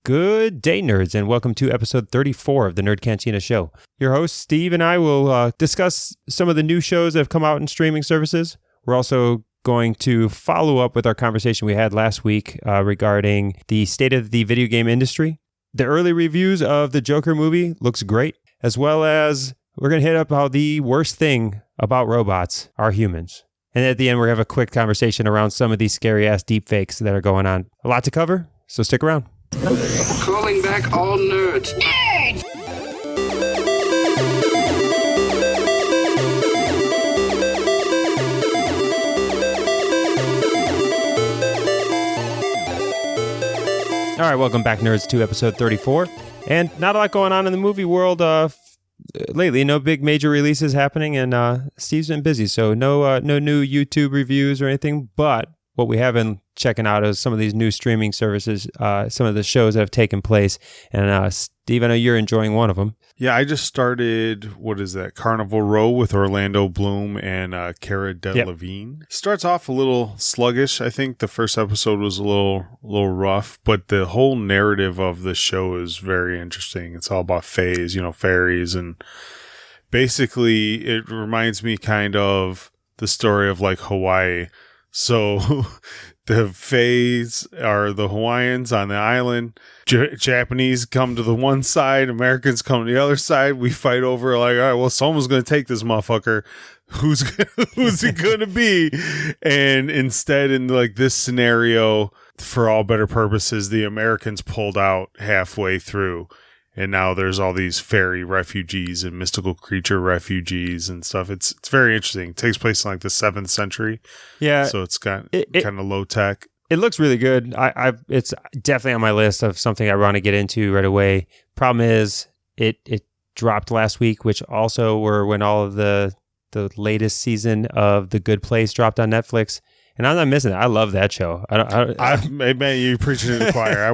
Good day, nerds, and welcome to episode 34 of the Nerd Cantina Show. Your host, Steve, and I will discuss some of the new shows that have come out in streaming services. We're also going to follow up with our conversation we had last week regarding the state of the video game industry. The early reviews of the Joker movie looks great, as well as we're going to hit up how the worst thing about robots are humans. And at the end, we're going to have a quick conversation around some of these scary-ass deepfakes that are going on. A lot to cover, so stick around. Calling back all nerds. Nerds! All right, welcome back, nerds, to episode 34. And not a lot going on in the movie world lately. No big major releases happening, and Steve's been busy, so no new YouTube reviews or anything. But what we have been checking out is some of these new streaming services, some of the shows that have taken place. And Steve, I know you're enjoying one of them. Yeah, I just started, Carnival Row with Orlando Bloom and Cara Delevingne. Starts off a little sluggish. I think the first episode was a little rough, but the whole narrative of the show is very interesting. It's all about fays, fairies, and basically it reminds me kind of the story of like Hawaii. So the Fays are the Hawaiians on the island. Japanese come to the one side. Americans come to the other side. We fight over like, all right, well, someone's going to take this motherfucker. Who's it going to be? And instead, in like this scenario, for all better purposes, the Americans pulled out halfway through. And now there's all these fairy refugees and mystical creature refugees and stuff. It's very interesting. It takes place in like the 7th century. Yeah. So it's got kind of low tech. It looks really good. It's definitely on my list of something I want to get into right away. Problem is, it dropped last week, which also were when all of the latest season of The Good Place dropped on Netflix. And I'm not missing it. I love that show. Man, you're preaching to the choir. I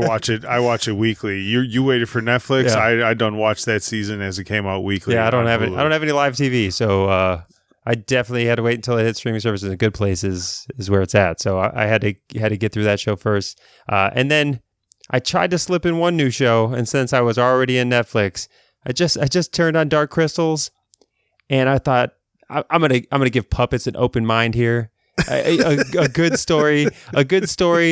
watch it weekly. You waited for Netflix. Yeah. I done watched that season as it came out weekly. Yeah, I don't have it. I don't have any live TV, so I definitely had to wait until it hit streaming services. A Good Place is where it's at. So I had to get through that show first, and then I tried to slip in one new show. And since I was already in Netflix, I just turned on Dark Crystals, and I thought I'm gonna give puppets an open mind here. a good story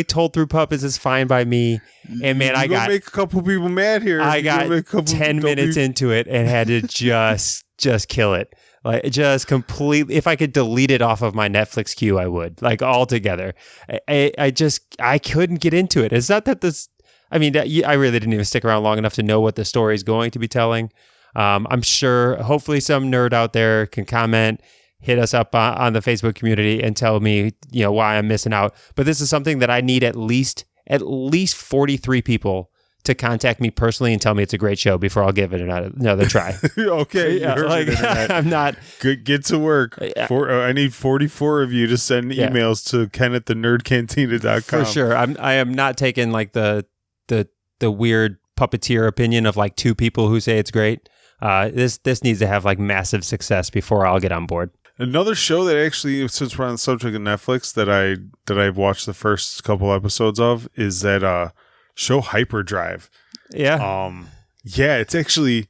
told through puppets is fine by me. And man, I got make a couple people mad here. I got 10 minutes into it and had to just kill it. Like, just completely. If I could delete it off of my Netflix queue, I would, like, altogether. I couldn't get into it. It's not that I really didn't even stick around long enough to know what the story is going to be telling. I'm sure, hopefully, some nerd out there can comment, hit us up on the Facebook community and tell me, why I'm missing out. But this is something that I need at least 43 people to contact me personally and tell me it's a great show before I'll give it another try. Okay. Yeah, I'm not. Good, get to work. I need 44 of you to send emails to ken@thenerdcantina.com. For sure. I am not taking like the weird puppeteer opinion of like 2 people who say it's great. This needs to have like massive success before I'll get on board. Another show that actually, since we're on the subject of Netflix, that I've watched the first couple episodes of is that show Hyperdrive. Yeah. It's actually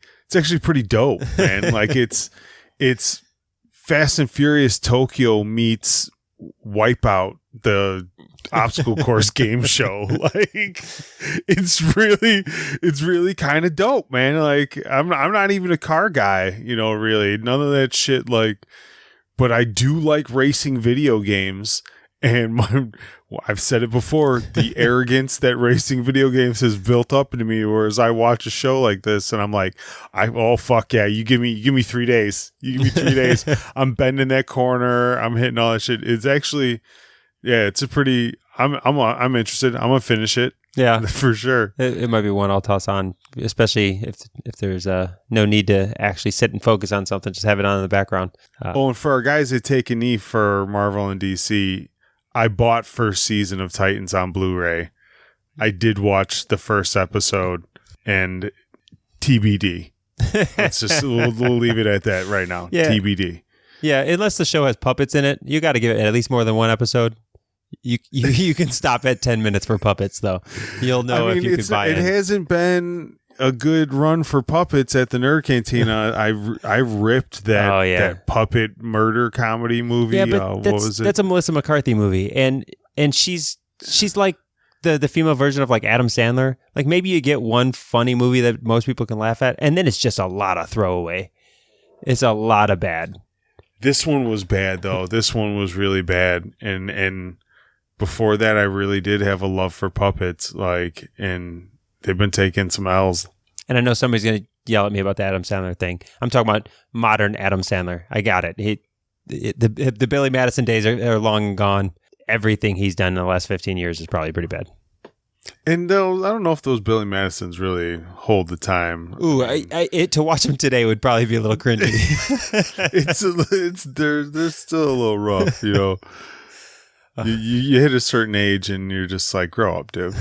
pretty dope, man. Like it's Fast and Furious Tokyo meets Wipeout, the obstacle course game show. Like it's really kind of dope, man. Like I'm not even a car guy, really. None of that shit, like, but I do like racing video games, and I've said it before, the arrogance that racing video games has built up into me, whereas I watch a show like this and I'm like, fuck yeah, you give me 3 days. You give me 3 days. I'm bending that corner, I'm hitting all that shit. It's actually, it's a pretty, I'm interested. I'm gonna finish it. Yeah, for sure. It might be one I'll toss on, especially if there's no need to actually sit and focus on something. Just have it on in the background. And for our guys that take a knee for Marvel and DC, I bought first season of Titans on Blu-ray. I did watch the first episode, and TBD. Let's just we'll leave it at that right now. Yeah. TBD. Yeah, unless the show has puppets in it, you got to give it at least more than one episode. You can stop at 10 minutes for puppets, though. You'll know if you could buy it. It hasn't been a good run for puppets at the Nerd Cantina. I ripped that puppet murder comedy movie. Yeah, but what was it? That's a Melissa McCarthy movie, and she's like the female version of like Adam Sandler. Like maybe you get one funny movie that most people can laugh at, and then it's just a lot of throwaway. It's a lot of bad. This one was bad though. This one was really bad, and before that, I really did have a love for puppets. Like, and they've been taking some L's. And I know somebody's going to yell at me about the Adam Sandler thing. I'm talking about modern Adam Sandler. I got it. The Billy Madison days are long gone. Everything he's done in the last 15 years is probably pretty bad. And I don't know if those Billy Madisons really hold the time. Ooh, to watch them today would probably be a little cringy. They're still a little rough, you know. You hit a certain age and you're just like, grow up, dude.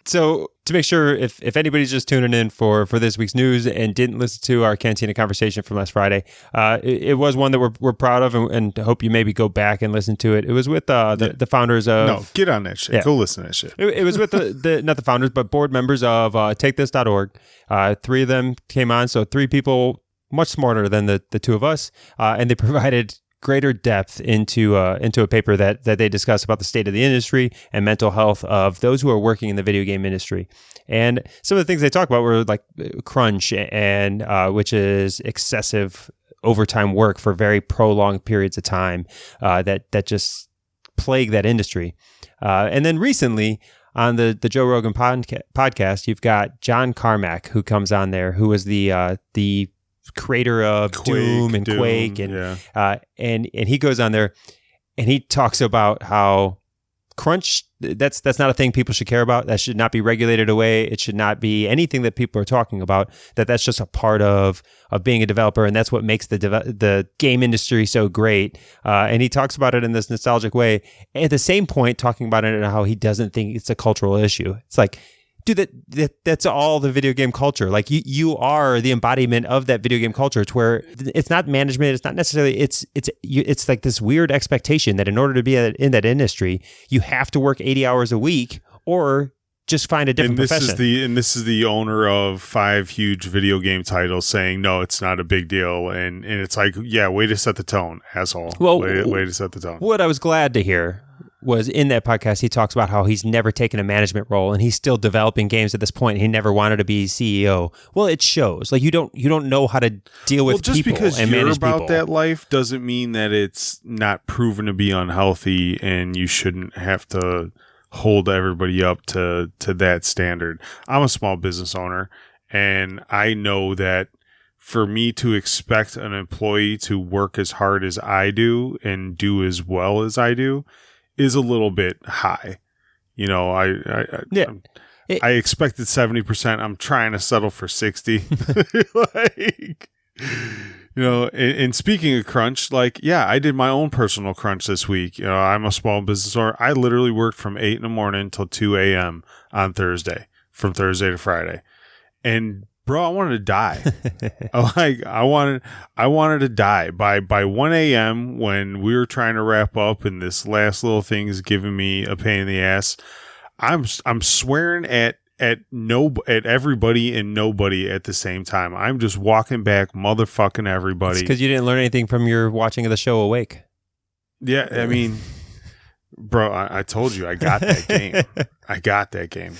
So to make sure if anybody's just tuning in for this week's news and didn't listen to our Cantina conversation from last Friday, it was one that we're proud of and hope you maybe go back and listen to it. It was with the founders of... No, get on that shit. Yeah. Go listen to that shit. It was with the not the founders, but board members of TakeThis.org. 3 of them came on, so 3 people much smarter than the 2 of us, and they provided greater depth into a paper that they discuss about the state of the industry and mental health of those who are working in the video game industry. And some of the things they talk about were like crunch and which is excessive overtime work for very prolonged periods of time that just plague that industry. And then recently on the Joe Rogan podcast, you've got John Carmack, who comes on there, who was the creator of Doom and Quake, and he goes on there and he talks about how crunch, that's not a thing people should care about. That should not be regulated away. It should not be anything that people are talking about. That's just a part of being a developer, and that's what makes the game industry so great. And he talks about it in this nostalgic way. At the same point, talking about it and how he doesn't think it's a cultural issue. It's like, dude, that's all the video game culture. Like you are the embodiment of that video game culture. It's where it's not management. It's not necessarily. It's like this weird expectation that in order to be in that industry, you have to work 80 hours a week or just find a different profession. This is the owner of 5 huge video game titles saying, no, it's not a big deal. And it's like, yeah, way to set the tone, asshole. Well, way to set the tone. What I was glad to hear was in that podcast, he talks about how he's never taken a management role and he's still developing games at this point. He never wanted to be CEO. Well, it shows. Like you don't know how to deal with people and manage people. Just because you're about that life doesn't mean that it's not proven to be unhealthy and you shouldn't have to hold everybody up to that standard. I'm a small business owner and I know that for me to expect an employee to work as hard as I do and do as well as I do is a little bit high. You know, I expected 70%. I'm trying to settle for 60. Like, you know, and speaking of crunch, like, yeah, I did my own personal crunch this week. You know, I'm a small business owner. I literally worked from 8 a.m. until 2 a.m. on Thursday, from Thursday to Friday. And bro, I wanted to die. I wanted to die by 1 a.m. when we were trying to wrap up, and this last little thing is giving me a pain in the ass. I'm swearing at everybody and nobody at the same time. I'm just walking back, motherfucking everybody. Because you didn't learn anything from your watching of the show Awake. Yeah, I mean, bro, I told you I got that game. I got that game.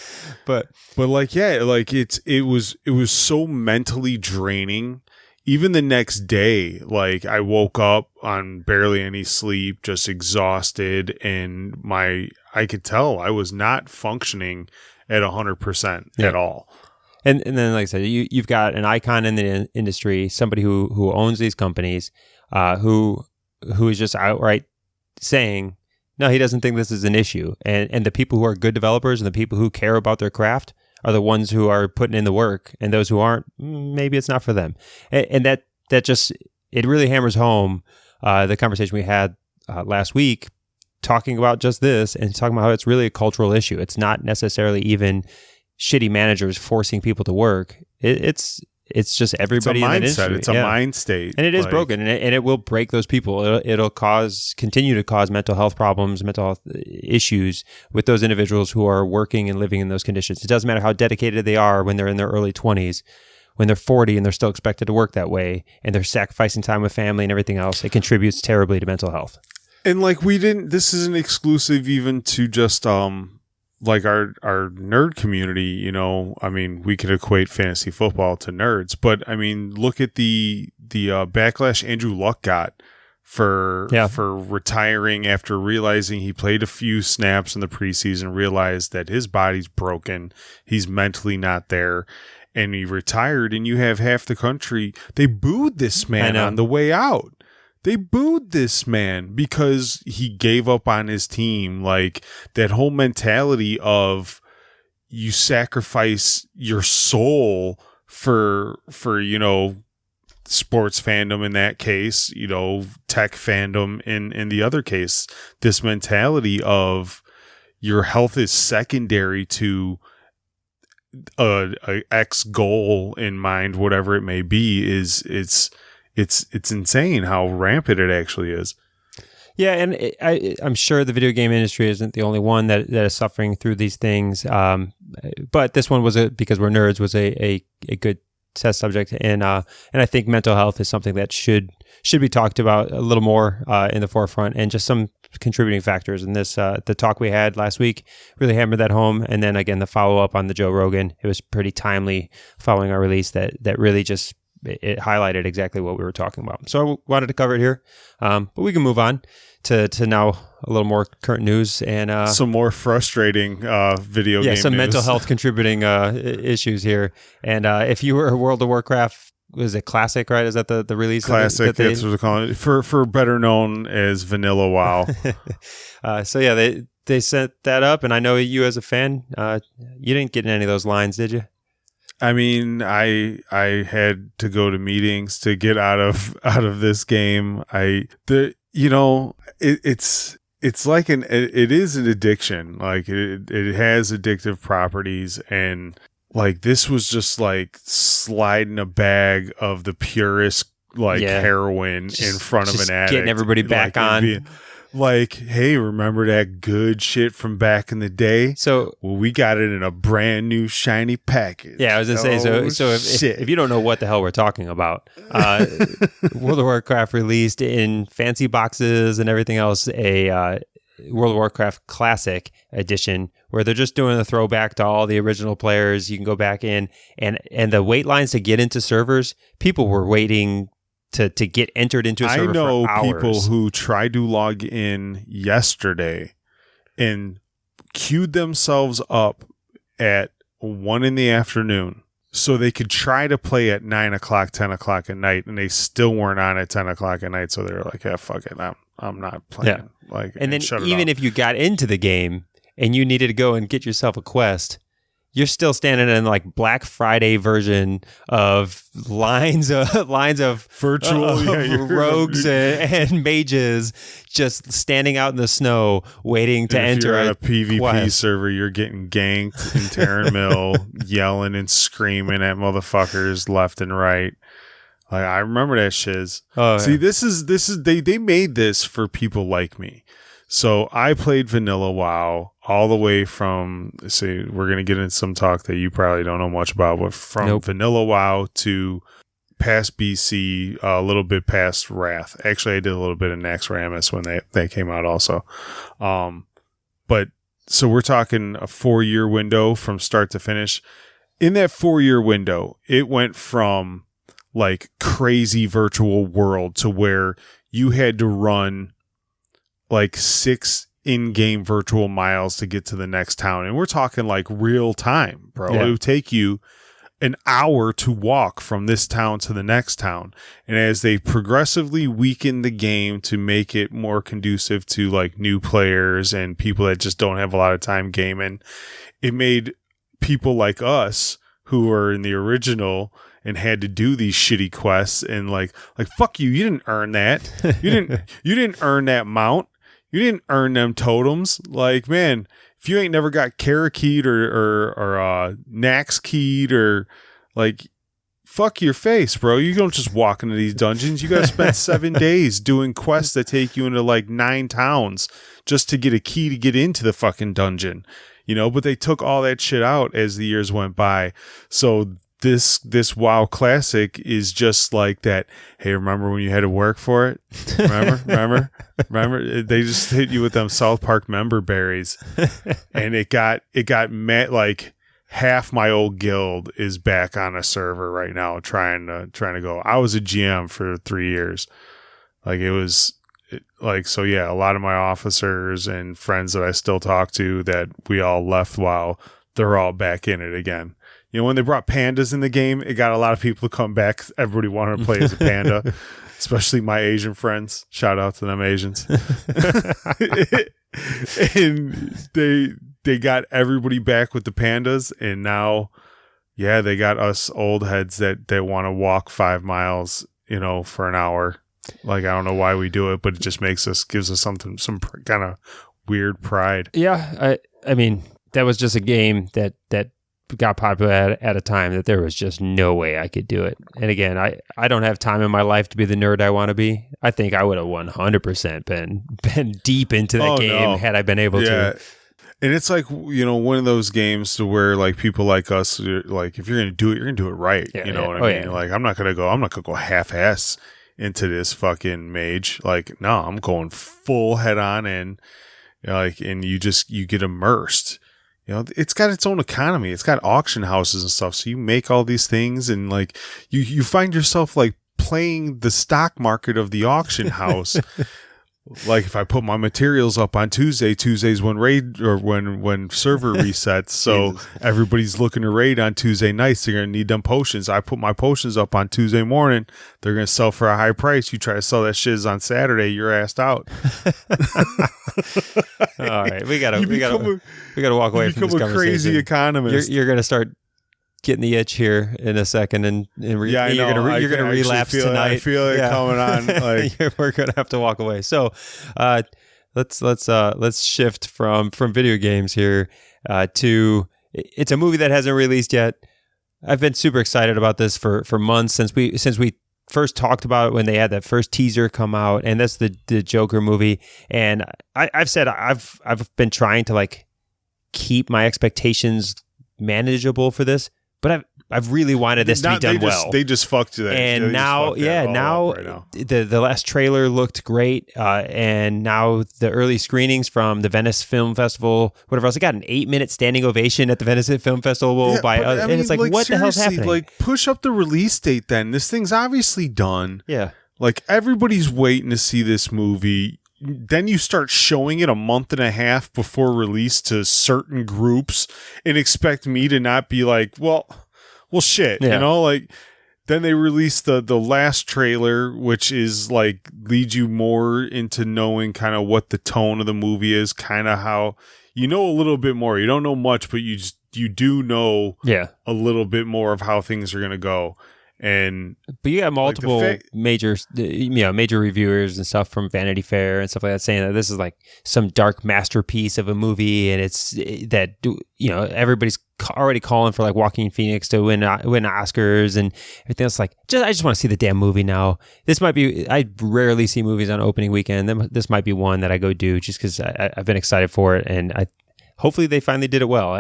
But like, yeah, like it was so mentally draining. Even the next day, like I woke up on barely any sleep, just exhausted, and I could tell I was not functioning at 100% at all. And then, like I said, you've got an icon in the industry, somebody who owns these companies, who is just outright saying, no, he doesn't think this is an issue. And the people who are good developers and the people who care about their craft are the ones who are putting in the work. And those who aren't, maybe it's not for them. And that just, it really hammers home the conversation we had last week, talking about just this and talking about how it's really a cultural issue. It's not necessarily even shitty managers forcing people to work. It's it's just everybody in that industry. It's a mind state. And it is broken, and it will break those people. It'll continue to cause mental health problems, mental health issues with those individuals who are working and living in those conditions. It doesn't matter how dedicated they are when they're in their early 20s. When they're 40 and they're still expected to work that way, and they're sacrificing time with family and everything else, it contributes terribly to mental health. And like this isn't exclusive even to just like our nerd community, you know. I mean, we could equate fantasy football to nerds, but I mean, look at the backlash Andrew Luck got for retiring after realizing he played a few snaps in the preseason, realized that his body's broken, he's mentally not there. And he retired, and you have half the country. They booed this man on the way out. They booed this man because he gave up on his team. Like that whole mentality of you sacrifice your soul for you know, sports fandom in that case, you know, tech fandom in the other case. This mentality of your health is secondary to a X goal in mind, whatever it may be, it's insane how rampant it actually is. Yeah, and I'm sure the video game industry isn't the only one that is suffering through these things. But this one because we're nerds was a good test subject, and I think mental health is something that should be talked about a little more in the forefront, and just some contributing factors. And this the talk we had last week really hammered that home, and then again the follow up on the Joe Rogan, it was pretty timely following our release that really just it highlighted exactly what we were talking about. So I wanted to cover it here, but we can move on to now a little more current news and some more frustrating video game some news. mental health contributing issues here. And if you were a World of Warcraft, was it Classic, right? Is that the release? Classic, that's what they're calling it. For better known as Vanilla WoW. So yeah, they set that up, and I know you as a fan, you didn't get any of those lines, did you? I mean, I had to go to meetings to get out of this game. It's like it is an addiction. Like it has addictive properties, and like this was just like sliding a bag of the purest heroin in front of an addict, getting everybody back on. Like, hey, remember that good shit from back in the day? So, well, we got it in a brand new shiny package. Yeah, I was gonna say. So if you don't know what the hell we're talking about, World of Warcraft released in fancy boxes and everything else a World of Warcraft Classic edition, where they're just doing a throwback to all the original players. You can go back in, and the wait lines to get into servers, people were waiting to get entered into a server for hours. I know people who tried to log in yesterday and queued themselves up at 1 p.m. so they could try to play at 9 o'clock, 10 o'clock at night, and they still weren't on at 10 o'clock at night. So they're like, yeah, fuck it, I'm not playing. Yeah. And then even if you got into the game and you needed to go and get yourself a quest, you're still standing in like Black Friday version of lines of virtual rogues and mages just standing out in the snow waiting to enter. If you're on a PvP server, you're getting ganked in Terran Mill, yelling and screaming at motherfuckers left and right. Like, I remember that shiz. See, this is they made this for people like me. So I played Vanilla WoW all the way from, we're going to get into some talk that you probably don't know much about, but from Vanilla WoW to past BC, a little bit past Wrath. Actually, I did a little bit of Naxxramas when they came out also. But so we're talking a 4-year window from start to finish. In that 4-year window, it went from like crazy virtual world to where you had to run like 6 in-game virtual miles to get to the next town. And we're talking like real time, bro. Yeah. It would take you an hour to walk from this town to the next town. And as they progressively weaken the game to make it more conducive to like new players and people that just don't have a lot of time gaming, it made people like us who are in the original and had to do these shitty quests and like fuck you didn't earn that. You didn't earn that mount. You didn't earn them totems. Like, man, if you ain't never got Kara keyed or Nax keyed or like fuck your face, bro. You don't just walk into these dungeons. You got to spend 7 days doing quests that take you into like 9 towns just to get a key to get into the fucking dungeon, you know, but they took all that shit out as the years went by. So this WoW Classic is just like that. Hey, remember when you had to work for it? Remember? They just hit you with them South Park member berries, and it got met. Like half my old guild is back on a server right now, trying to go. I was a GM for 3 years. Like it was. So yeah, a lot of my officers and friends that I still talk to that we all left WoW, they're all back in it again. You know, when they brought pandas in the game, it got a lot of people to come back. Everybody wanted to play as a panda, especially my Asian friends. Shout out to them Asians. And they got everybody back with the pandas, and now, yeah, they got us old heads that want to walk 5 miles, you know, for an hour. Like, I don't know why we do it, but it just gives us some kind of weird pride. Yeah, I mean, that was just a game that got popular at a time that there was just no way I could do it. And again, I don't have time in my life to be the nerd I want to be. I think I would have 100% been deep into that game had I been able to. And it's like, you know, one of those games to where like people like us, like if you're going to do it, you're going to do it right. You know what I mean? Yeah. Like I'm not going to go half-ass into this fucking mage. Like, no, I'm going full head on in, like, and you get immersed. You know, it's got its own economy. It's got auction houses and stuff. So you make all these things, and like you find yourself like playing the stock market of the auction house. Like if I put my materials up on Tuesday's when raid or when server resets, so everybody's looking to raid on Tuesday nights. They're gonna need them potions. I put my potions up on Tuesday morning. They're gonna sell for a high price. You try to sell that shiz on Saturday, you're assed out. All right, we gotta walk away from this conversation. Become a crazy economist. You're gonna start getting the itch here in a second, and you're gonna relapse tonight. I feel it coming on. Like we're gonna have to walk away. So, let's shift from video games here to it's a movie that hasn't released yet. I've been super excited about this for months since we first talked about it when they had that first teaser come out, and that's the Joker movie. And I've said I've been trying to like keep my expectations manageable for this. But I've really wanted this to be done well. They just fucked that. And now the last trailer looked great. And now the early screenings from the Venice Film Festival, whatever else, it got an 8-minute standing ovation at the Venice Film Festival and it's like what the hell's happening? Like, push up the release date then. This thing's obviously done. Yeah. Like, everybody's waiting to see this movie. Then you start showing it a month and a half before release to certain groups and expect me to not be like, well, shit, you know, like then they released the last trailer, which is like leads you more into knowing kind of what the tone of the movie is, kind of how you know a little bit more. You don't know much, but you do know a little bit more of how things are going to go. But you got multiple major reviewers and stuff from Vanity Fair and stuff like that saying that this is like some dark masterpiece of a movie, and it's that, you know, everybody's already calling for like Joaquin Phoenix to win Oscars and everything else. Like, I just want to see the damn movie now. This might be, I rarely see movies on opening weekend. This might be one that I go do just because I've been excited for it, and hopefully they finally did it well.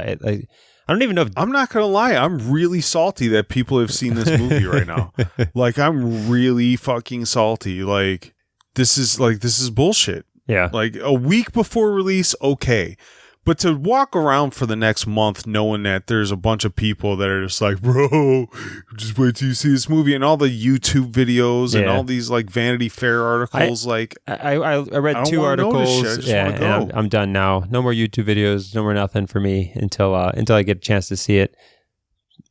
I don't even know if... I'm not going to lie. I'm really salty that people have seen this movie right now. Like, I'm really fucking salty. Like, this is bullshit. Yeah. Like, a week before release, okay. But to walk around for the next month knowing that there's a bunch of people that are just like, bro, just wait till you see this movie, and all the YouTube videos and all these like Vanity Fair articles. I read 2 articles. And I'm done now. No more YouTube videos. No more nothing for me until I get a chance to see it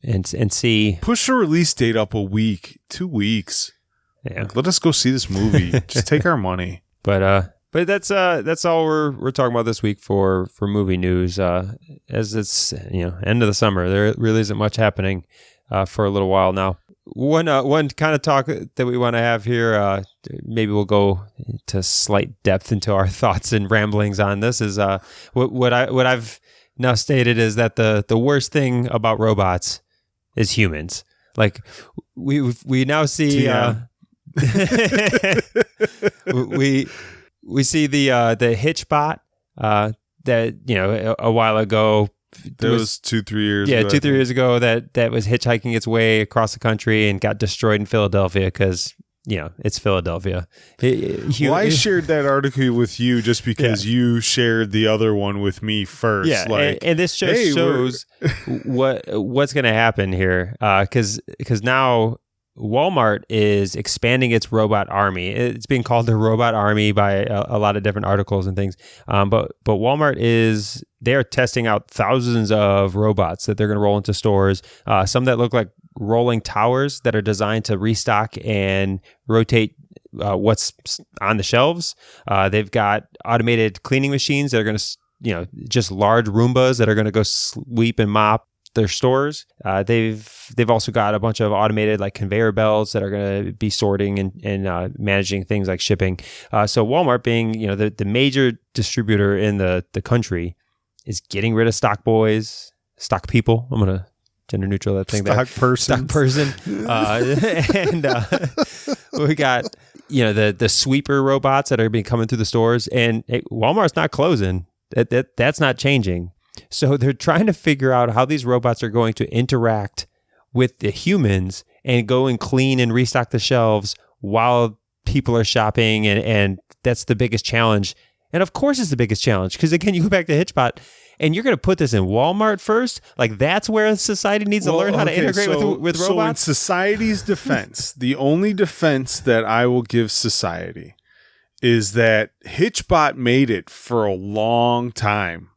and see. Push the release date up a week, 2 weeks. Yeah. Like, let us go see this movie. Just take our money. But that's all we're talking about this week for movie news. As it's, you know, end of the summer, there really isn't much happening for a little while now. One kind of talk that we want to have here, maybe we'll go to slight depth into our thoughts and ramblings on this, is what I've now stated is that the worst thing about robots is humans. Like, we now see we see the hitch bot that a while ago. That was 2-3 years ago. Yeah, 2-3 years ago that was hitchhiking its way across the country and got destroyed in Philadelphia because it's Philadelphia. I shared that article with you just because you shared the other one with me first. Yeah, and this just shows what's going to happen here because now Walmart is expanding its robot army. It's being called the robot army by a lot of different articles and things. But Walmart they are testing out thousands of robots that they're going to roll into stores. Some that look like rolling towers that are designed to restock and rotate what's on the shelves. They've got automated cleaning machines that are going to, just large Roombas that are going to go sweep and mop their stores. They've also got a bunch of automated like conveyor belts that are going to be sorting and managing things like shipping. So Walmart, being the major distributor in the country, is getting rid of stock boys, stock people. I'm gonna gender neutral that thing. Stock person. And we got the sweeper robots that are being coming through the stores, and Walmart's not closing. That's not changing. So they're trying to figure out how these robots are going to interact with the humans and go and clean and restock the shelves while people are shopping. And that's the biggest challenge. And of course it's the biggest challenge because, again, you go back to HitchBot and you're going to put this in Walmart first. Like, that's where society needs to learn how to integrate with robots. So in society's defense, the only defense that I will give society is that HitchBot made it for a long time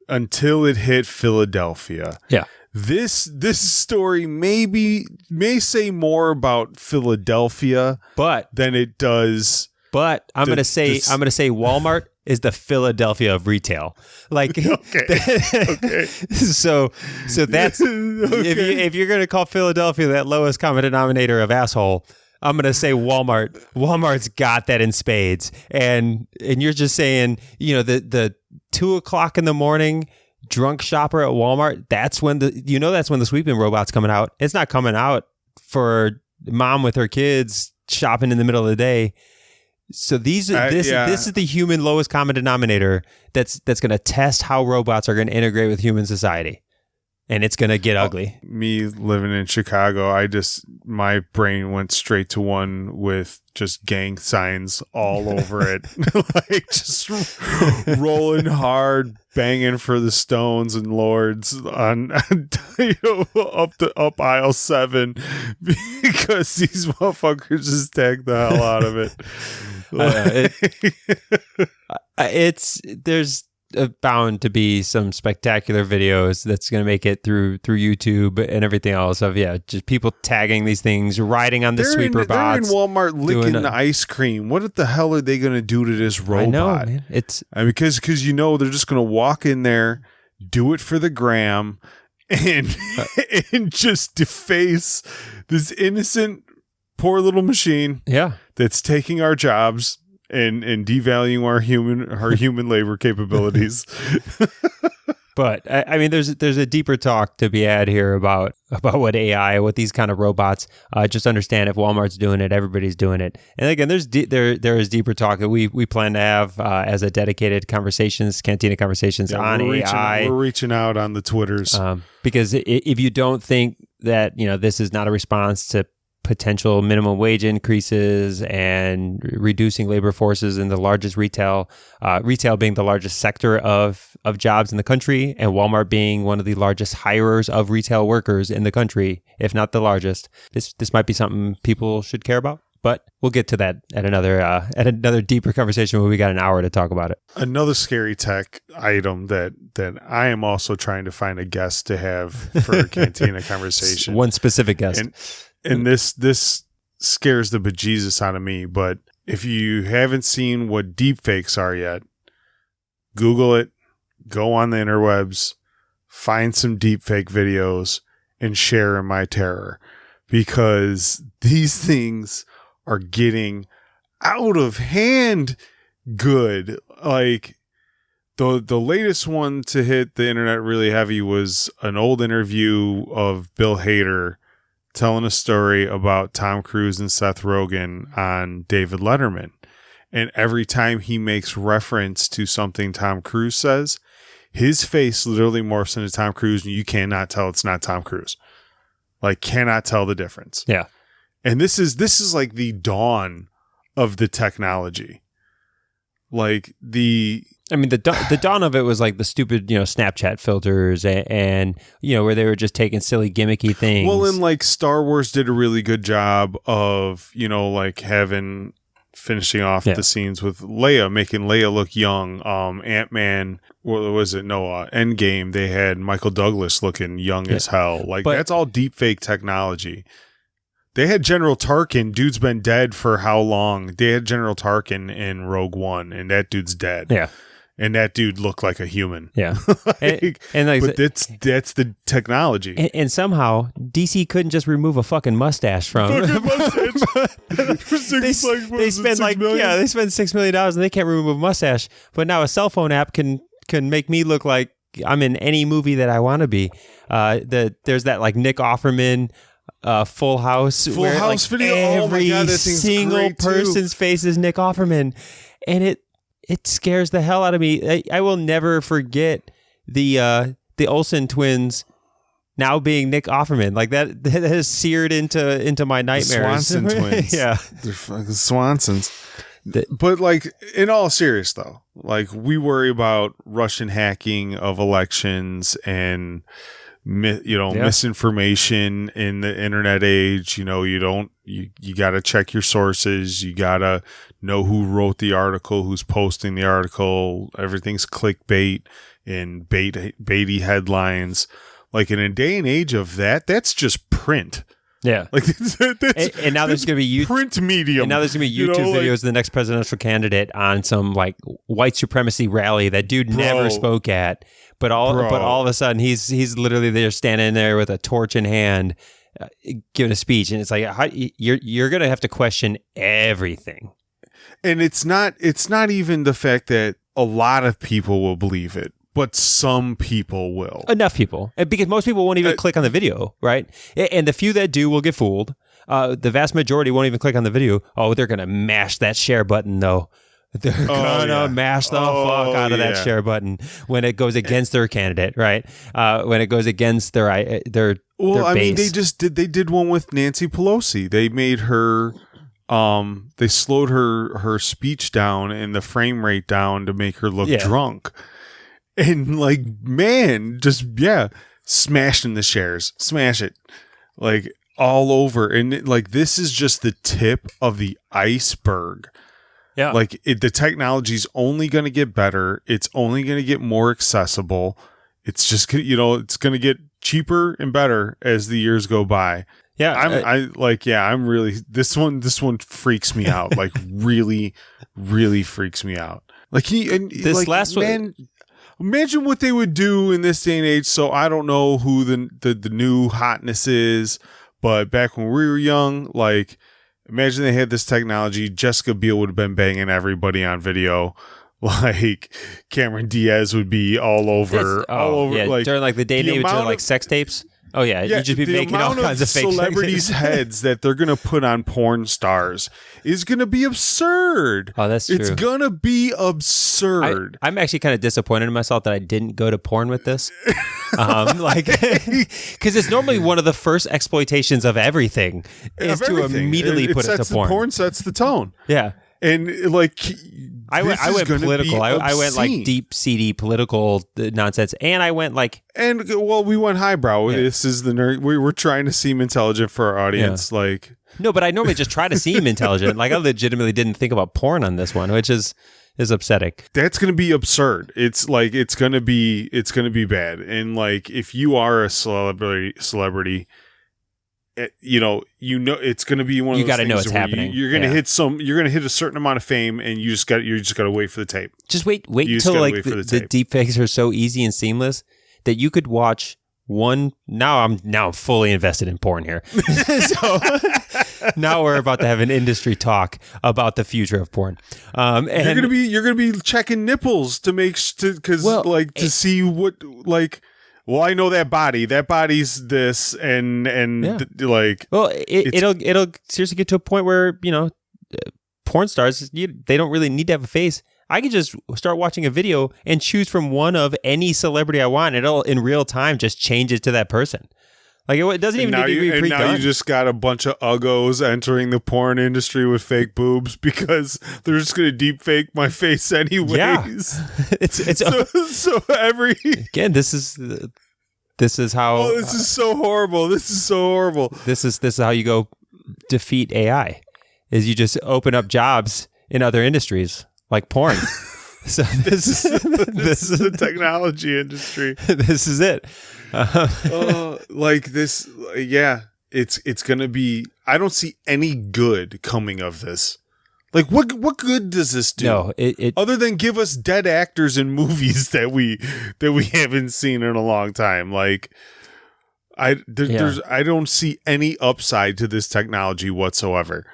until it hit Philadelphia. Yeah. This story may say more about Philadelphia than it does. But I'm going to say Walmart is the Philadelphia of retail. Like, okay. So that's if you're going to call Philadelphia that lowest common denominator of asshole, I'm going to say Walmart. Walmart's got that in spades. And you're just saying, the 2:00 in the morning drunk shopper at Walmart, that's when the sweeping robot's coming out. It's not coming out for mom with her kids shopping in the middle of the day. So this is the human lowest common denominator that's going to test how robots are going to integrate with human society. And it's going to get ugly. Me living in Chicago, my brain went straight to one with just gang signs all over it. Like, just rolling hard, banging for the Stones and Lords on up aisle 7 because these motherfuckers just tagged the hell out of it. There's bound to be some spectacular videos that's going to make it through YouTube and everything else of just people tagging these things, riding on the sweeper bots. They're in Walmart licking the ice cream. What the hell are they going to do to this robot? I know, man. Because they're just going to walk in there, do it for the gram, and just deface this innocent poor little machine. Yeah, that's taking our jobs and devaluing our human labor capabilities. But I mean, there's a deeper talk to be had here about what AI, what these kind of robots. Just understand, if Walmart's doing it, everybody's doing it. And again, there is deeper talk that we plan to have as a dedicated Cantina Conversations on AI. We're reaching out on the Twitters because if you don't think that this is not a response to potential minimum wage increases and reducing labor forces in the largest retail being the largest sector of jobs in the country, and Walmart being one of the largest hirers of retail workers in the country, if not the largest. This might be something people should care about, but we'll get to that at another deeper conversation where we got an hour to talk about it. Another scary tech item that I am also trying to find a guest to have for a Cantina Conversation. One specific guest. And this scares the bejesus out of me, but if you haven't seen what deepfakes are yet, Google it, go on the interwebs, find some deepfake videos, and share in my terror, because these things are getting out of hand good. Like, the latest one to hit the internet really heavy was an old interview of Bill Hader telling a story about Tom Cruise and Seth Rogen on David Letterman. And every time he makes reference to something Tom Cruise says, his face literally morphs into Tom Cruise, and you cannot tell it's not Tom Cruise. Like, cannot tell the difference. Yeah. And this is like the dawn of the technology. Like the dawn of it was like the stupid, Snapchat filters and where they were just taking silly gimmicky things. Well, and like Star Wars did a really good job of, like finishing off the scenes with Leia, making Leia look young. Ant-Man, what was it? Endgame, they had Michael Douglas looking young as hell. Like, that's all deep fake technology. They had General Tarkin. Dude's been dead for how long? They had General Tarkin in Rogue One, and that dude's dead. Yeah. And that dude looked like a human. Yeah. But that's the technology. And somehow DC couldn't just remove a fucking mustache from they spend $6 million and they can't remove a mustache. But now a cell phone app can make me look like I'm in any movie that I want to be. There's that like Nick Offerman Full House video. Every single person's face is Nick Offerman, and it scares the hell out of me. I will never forget the Olsen twins now being Nick Offerman. Like that has seared into my nightmares. The Swanson twins. Yeah, they're fucking Swansons. But like, in all serious though, like we worry about Russian hacking of elections and misinformation in the internet age. You got to check your sources. You got to know who wrote the article, who's posting the article. Everything's clickbait and baity headlines. Like in a day and age of that's just print. Yeah. Like and now there's going to be print medium. And now there's going to be YouTube videos of the next presidential candidate on some like white supremacy rally that dude never spoke at. But all of a sudden he's literally there standing there with a torch in hand, giving a speech, and it's like you're going to have to question everything. And it's not even the fact that a lot of people will believe it, but some people will. Enough people, because most people won't even click on the video, right? And the few that do will get fooled. The vast majority won't even click on the video. Oh, they're going to mash that share button though. They're gonna mash the fuck out of that share button when it goes against their candidate, right? When it goes against their base. I mean, they did one with Nancy Pelosi. They made her, they slowed her speech down and the frame rate down to make her look drunk, and like, man, smashing the shares, smash it, like all over, and like this is just the tip of the iceberg. Yeah. Like the technology's only going to get better. It's only going to get more accessible. It's just, it's going to get cheaper and better as the years go by. Yeah. I'm really, this one freaks me out. Like really, really freaks me out. Like last one, imagine what they would do in this day and age. So I don't know who the new hotness is, but back when we were young, like, imagine they had this technology. Jessica Biel would have been banging everybody on video. Like Cameron Diaz would be all over. Yeah, like, during like the day and age of like sex tapes. Oh yeah, you'd just be making all kinds of fake celebrities' heads that they're gonna put on porn stars is gonna be absurd. Oh, that's true. It's gonna be absurd. I'm actually kind of disappointed in myself that I didn't go to porn with this, because it's normally one of the first exploitations of everything is to immediately put it to porn. Porn sets the tone. Yeah. And like, I went political. I went like deep, seedy political nonsense, and I went like, we went highbrow. Yeah. This is the nerd. We were trying to seem intelligent for our audience. Yeah. Like, no, but I normally just try to seem intelligent. Like, I legitimately didn't think about porn on this one, which is upsetting. That's going to be absurd. It's like it's going to be bad. And like, if you are a celebrity. It's going to be one of those things. You got to know it's happening. You're going to hit a certain amount of fame, and you just got to wait for the tape. Just wait until like the deep fakes are so easy and seamless that you could watch one. Now I'm fully invested in porn here. So now we're about to have an industry talk about the future of porn. And you're gonna be checking nipples to see what like. well, I know that body. That body's this, and like. Well, it'll seriously get to a point where porn stars they don't really need to have a face. I could just start watching a video and choose from one of any celebrity I want. It'll in real time just change it to that person. Like it doesn't even need to be pre-done. And now you just got a bunch of uggos entering the porn industry with fake boobs because they're just going to deep fake my face anyways. Yeah. so every again, this is how. Oh, this is so horrible. This is so horrible. This is how you go defeat AI. Is you just open up jobs in other industries like porn. So this is the technology industry. This is it. Like this, yeah. It's gonna be. I don't see any good coming of this. Like what good does this do? No, it other than give us dead actors in movies that we haven't seen in a long time. Like I don't see any upside to this technology whatsoever.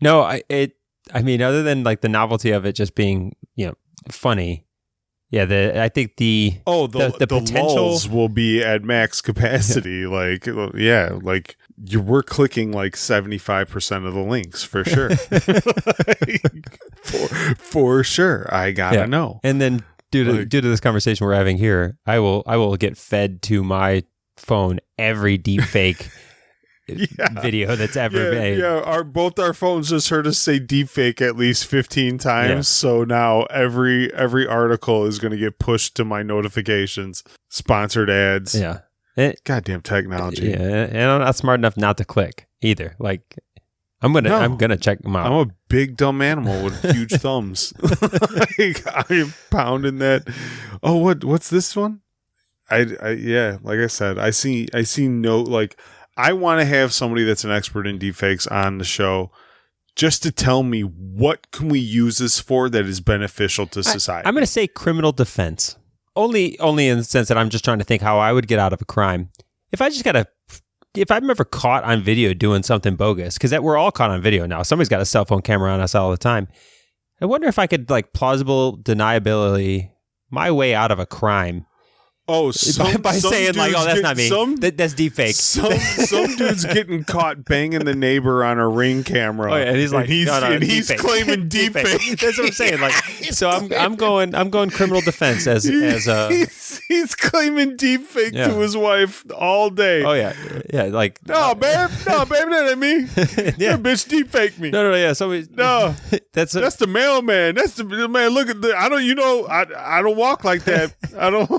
No, I mean, other than like the novelty of it just being, funny. Yeah, I think the potential lulls will be at max capacity. Yeah. Like we're clicking like 75% of the links for sure. for sure. I gotta know. And then due to this conversation we're having here, I will get fed to my phone every deep fake video that's ever made. Yeah, both our phones just heard us say deepfake at least 15 times. Yeah. So now every article is going to get pushed to my notifications. Sponsored ads. Yeah. Goddamn technology. Yeah, and I'm not smart enough not to click either. Like I'm gonna check them out. I'm a big dumb animal with huge thumbs. Like, I'm pounding that. Oh, what's this one? Like I said, I see no like. I want to have somebody that's an expert in deepfakes on the show just to tell me what can we use this for that is beneficial to society. I'm going to say criminal defense. Only in the sense that I'm just trying to think how I would get out of a crime. If I'm ever caught on video doing something bogus, because we're all caught on video now. Somebody's got a cell phone camera on us all the time. I wonder if I could like plausible deniability my way out of a crime. Oh, by saying like, oh, that's not me. That's deep fake. Some dude's getting caught banging the neighbor on a Ring camera. Oh, yeah, and he's like, he's claiming deep fake. That's what I'm saying. Like, so I'm going criminal defense as he's claiming deep fake to his wife all day. Oh yeah. Like no, babe, that ain't me. Yeah, bitch, deep fake me. No, yeah. Somebody. No, that's the mailman. That's the man. Look at I don't walk like that. I don't.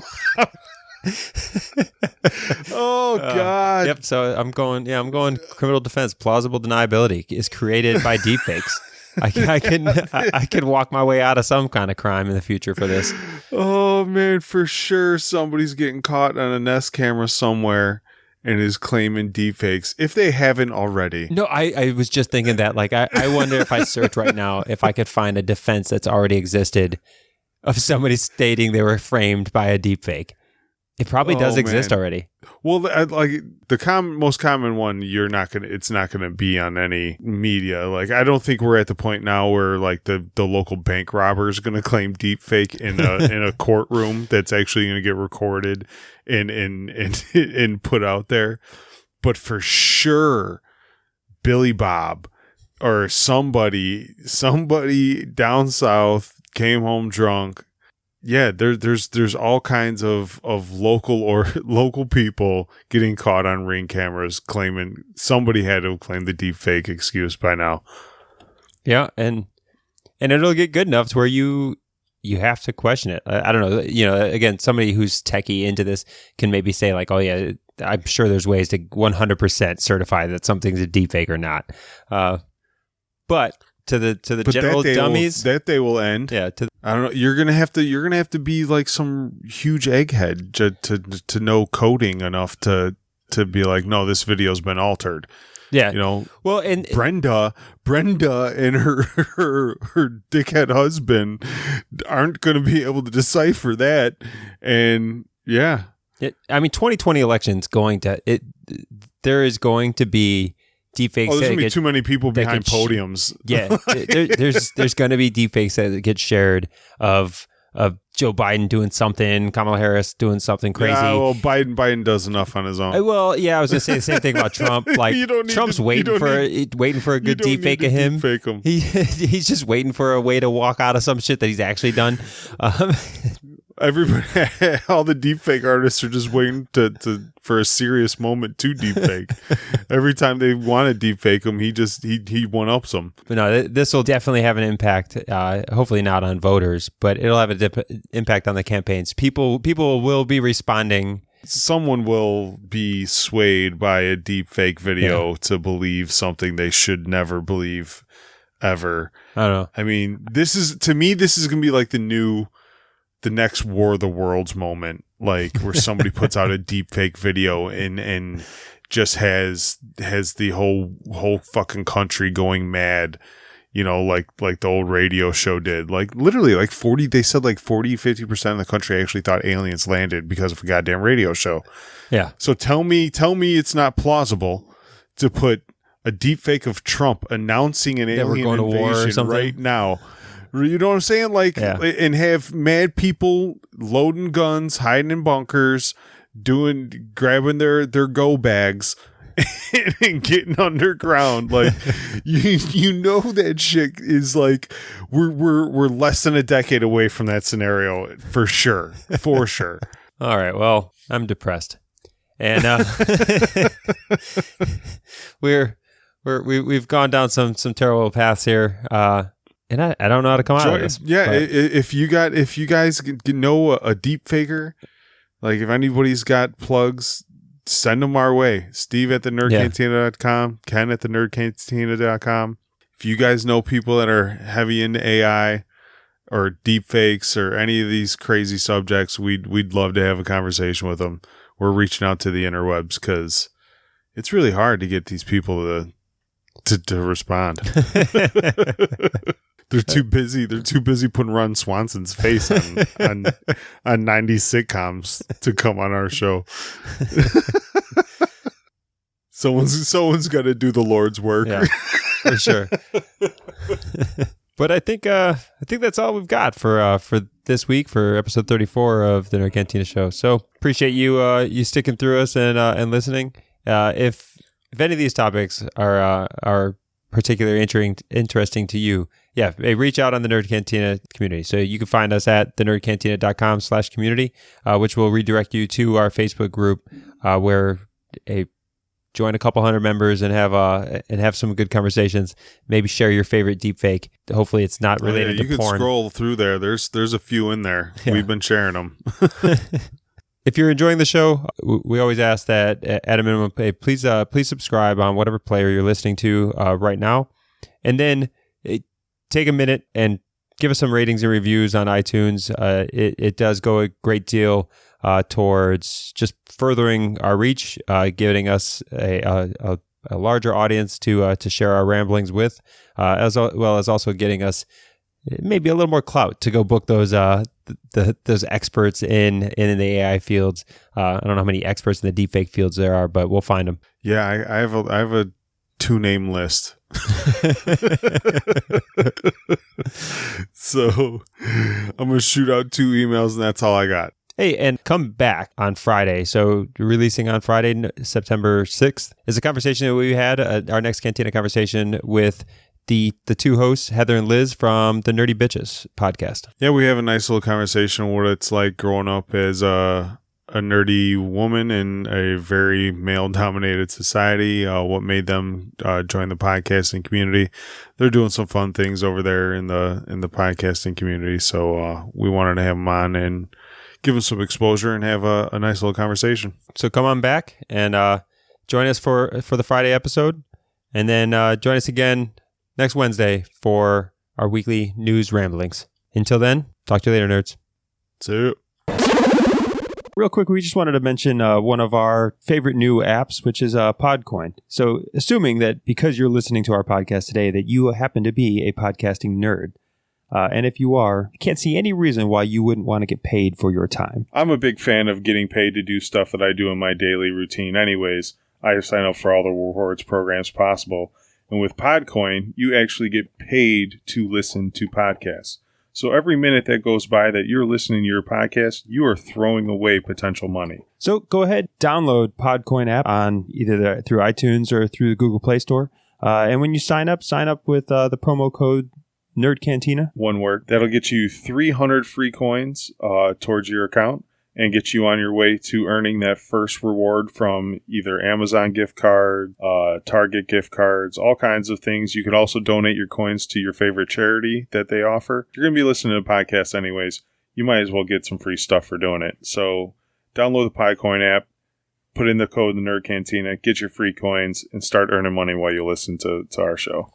Oh God. Yep. So I'm going criminal defense. Plausible deniability is created by deepfakes. I can walk my way out of some kind of crime in the future for this. Oh man, for sure somebody's getting caught on a Nest camera somewhere and is claiming deepfakes if they haven't already. No, I was just thinking that. Like I wonder if I search right now if I could find a defense that's already existed of somebody stating they were framed by a deepfake. It probably does exist already. Well, like the most common one, it's not gonna be on any media. Like I don't think we're at the point now where like the local bank robber is gonna claim deepfake in a courtroom that's actually gonna get recorded and put out there. But for sure, Billy Bob or somebody down south came home drunk. Yeah, there's all kinds of local people getting caught on Ring cameras claiming somebody had to claim the deep fake excuse by now. Yeah, and it'll get good enough to where you have to question it. I don't know. Again, somebody who's techie into this can maybe say like, oh yeah, I'm sure there's ways to 100% certify that something's a deep fake or not. But to the general dummies, that day will end. Yeah, I don't know. You're gonna have to be like some huge egghead to know coding enough to be like, no, this video's been altered. Yeah, Well, and Brenda and her dickhead husband aren't going to be able to decipher that. And yeah, 2020 election's there is going to be deepfakes. There's going to be too many people behind podiums. Yeah, there's going to be deepfakes that get shared of Joe Biden doing something, Kamala Harris doing something crazy. Yeah, well, Biden does enough on his own. Well, yeah, I was gonna say the same thing about Trump. Like Trump's waiting for a good deep fake of him. He's just waiting for a way to walk out of some shit that he's actually done. Everybody, all the deepfake artists are just waiting for a serious moment to deepfake. Every time they want to deepfake him, he one-ups them. But no, this will definitely have an impact. Hopefully not on voters, but it'll have an impact on the campaigns. People will be responding. Someone will be swayed by a deepfake video to believe something they should never believe ever. I don't know. I mean, this is going to be like the next War of the Worlds moment, like where somebody puts out a deep fake video and just has the whole fucking country going mad, like the old radio show did. Like literally like 50% of the country actually thought aliens landed because of a goddamn radio show. Yeah. So tell me it's not plausible to put a deep fake of Trump announcing an alien invasion right now. You know what I'm saying? Like, and have mad people loading guns, hiding in bunkers, grabbing their go bags and getting underground. Like, that shit is like, we're less than a decade away from that scenario for sure. For sure. All right. Well, I'm depressed. And we've gone down some terrible paths here. And I don't know how to come out of this. Yeah, but if you guys know a deep faker, like if anybody's got plugs, send them our way. Steve at thenerdcantina.com, Ken at thenerdcantina.com. If you guys know people that are heavy into AI or deep fakes or any of these crazy subjects, we'd love to have a conversation with them. We're reaching out to the interwebs because it's really hard to get these people to respond. They're too busy. They're too busy putting Ron Swanson's face on 90s sitcoms to come on our show. Someone's got to do the Lord's work. Yeah, for sure. But I think that's all we've got for this week for episode 34 of the Nerd Cantina Show. So appreciate you sticking through us and listening. If any of these topics are particularly interesting to you, reach out on the Nerd Cantina community. So you can find us at thenerdcantina.com/community, which will redirect you to our Facebook group, where join a couple hundred members and have some good conversations. Maybe share your favorite deepfake. Hopefully it's not related to porn. You can scroll through there. There's a few in there. Yeah. We've been sharing them. If you're enjoying the show, we always ask that at a minimum, please subscribe on whatever player you're listening to right now. And then take a minute and give us some ratings and reviews on iTunes. It does go a great deal towards just furthering our reach, giving us a larger audience to share our ramblings with, as well as also getting us maybe a little more clout to go book those those experts in the AI fields. I don't know how many experts in the deepfake fields there are, but we'll find them. Yeah, I have a 2-name list. So I'm gonna shoot out 2 emails, and that's all I got. Hey, and come back on Friday. So releasing on Friday, September 6th, is a conversation that we had, our next Cantina conversation with the 2 hosts, Heather and Liz from the Nerdy Bitches podcast. Yeah, we have a nice little conversation on what it's like growing up as a nerdy woman in a very male-dominated society, what made them join the podcasting community. They're doing some fun things over there in the podcasting community, so we wanted to have them on and give them some exposure and have a nice little conversation. So come on back and join us for the Friday episode, and then join us again next Wednesday for our weekly news ramblings. Until then, talk to you later, nerds. See you. Real quick, we just wanted to mention one of our favorite new apps, which is Podcoin. So assuming that because you're listening to our podcast today, that you happen to be a podcasting nerd. And if you are, I can't see any reason why you wouldn't want to get paid for your time. I'm a big fan of getting paid to do stuff that I do in my daily routine anyways. I sign up for all the rewards programs possible. And with Podcoin, you actually get paid to listen to podcasts. So every minute that goes by that you're listening to your podcast, you are throwing away potential money. So go ahead, download Podcoin app on either through iTunes or through the Google Play Store. And when you sign up with the promo code Nerd Cantina. One word. That'll get you 300 free coins towards your account and get you on your way to earning that first reward from either Amazon gift card, Target gift cards, all kinds of things. You could also donate your coins to your favorite charity that they offer. If you're going to be listening to the podcast anyways, you might as well get some free stuff for doing it. So download the Podcoin app, put in the code the Nerd Cantina, get your free coins, and start earning money while you listen to our show.